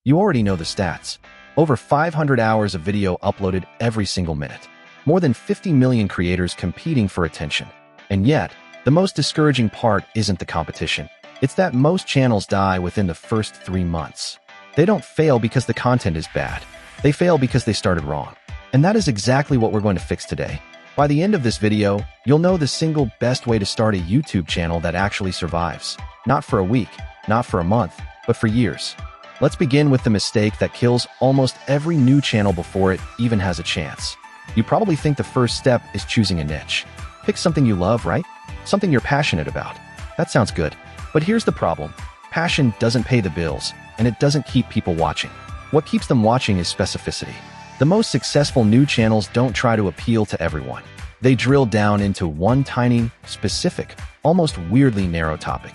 You already know the stats. Over 500 hours of video uploaded every single minute. More than 50 million creators competing for attention. And yet, the most discouraging part isn't the competition. It's that most channels die within the first 3 months. They don't fail because the content is bad. They fail because they started wrong. And that is exactly what we're going to fix today. By the end of this video, you'll know the single best way to start a YouTube channel that actually survives. Not for a week, not for a month, but for years. Let's begin with the mistake that kills almost every new channel before it even has a chance. You probably think the first step is choosing a niche. Pick something you love, right? Something you're passionate about. That sounds good. But here's the problem. Passion doesn't pay the bills, and it doesn't keep people watching. What keeps them watching is specificity. The most successful new channels don't try to appeal to everyone. They drill down into one tiny, specific, almost weirdly narrow topic.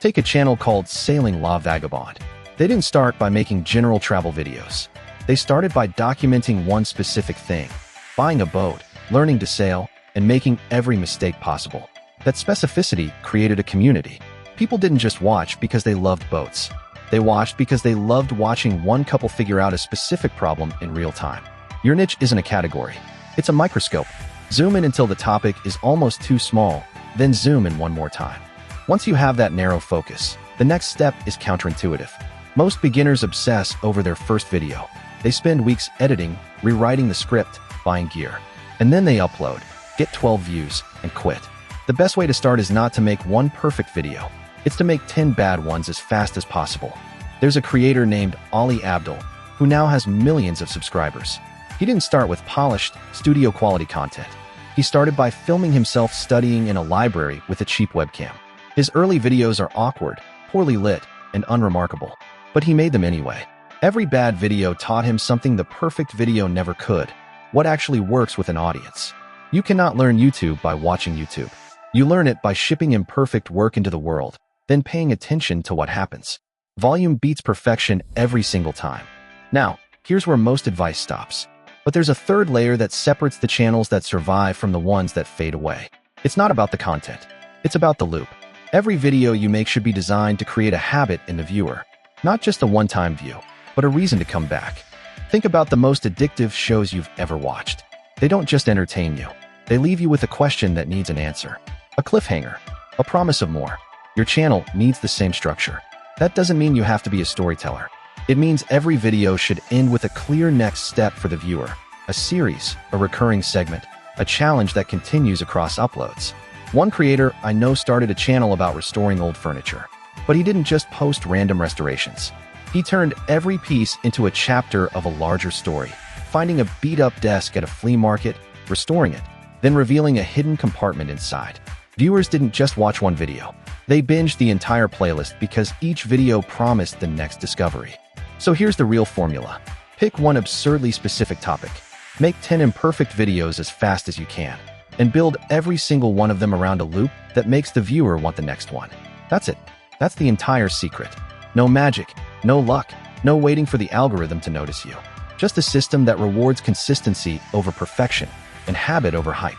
Take a channel called Sailing La Vagabond. They didn't start by making general travel videos. They started by documenting one specific thing: buying a boat, learning to sail, and making every mistake possible. That specificity created a community. People didn't just watch because they loved boats. They watched because they loved watching one couple figure out a specific problem in real time. Your niche isn't a category. It's a microscope. Zoom in until the topic is almost too small, then zoom in one more time. Once you have that narrow focus, the next step is counterintuitive. Most beginners obsess over their first video. They spend weeks editing, rewriting the script, buying gear. And then they upload, get 12 views, and quit. The best way to start is not to make one perfect video. It's to make 10 bad ones as fast as possible. There's a creator named Ali Abdul, who now has millions of subscribers. He didn't start with polished, studio-quality content. He started by filming himself studying in a library with a cheap webcam. His early videos are awkward, poorly lit, and unremarkable. But he made them anyway. Every bad video taught him something the perfect video never could: what actually works with an audience. You cannot learn YouTube by watching YouTube. You learn it by shipping imperfect work into the world, then paying attention to what happens. Volume beats perfection every single time. Now, here's where most advice stops. But there's a third layer that separates the channels that survive from the ones that fade away. It's not about the content. It's about the loop. Every video you make should be designed to create a habit in the viewer. Not just a one-time view, but a reason to come back. Think about the most addictive shows you've ever watched. They don't just entertain you. They leave you with a question that needs an answer. A cliffhanger. A promise of more. Your channel needs the same structure. That doesn't mean you have to be a storyteller. It means every video should end with a clear next step for the viewer. A series, a recurring segment, a challenge that continues across uploads. One creator I know started a channel about restoring old furniture. But he didn't just post random restorations. He turned every piece into a chapter of a larger story, finding a beat-up desk at a flea market, restoring it, then revealing a hidden compartment inside. Viewers didn't just watch one video. They binged the entire playlist because each video promised the next discovery. So here's the real formula. Pick one absurdly specific topic. Make 10 imperfect videos as fast as you can, and build every single one of them around a loop that makes the viewer want the next one. That's it. That's the entire secret. No magic, no luck, no waiting for the algorithm to notice you. Just a system that rewards consistency over perfection and habit over hype.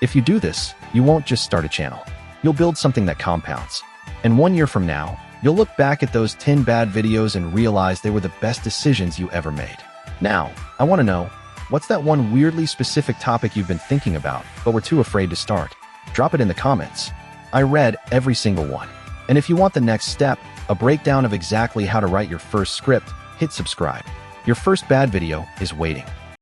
If you do this, you won't just start a channel. You'll build something that compounds. And 1 year from now, you'll look back at those 10 bad videos and realize they were the best decisions you ever made. Now, I want to know, what's that one weirdly specific topic you've been thinking about, but were too afraid to start? Drop it in the comments. I read every single one. And if you want the next step, a breakdown of exactly how to write your first script, hit subscribe. Your first bad video is waiting.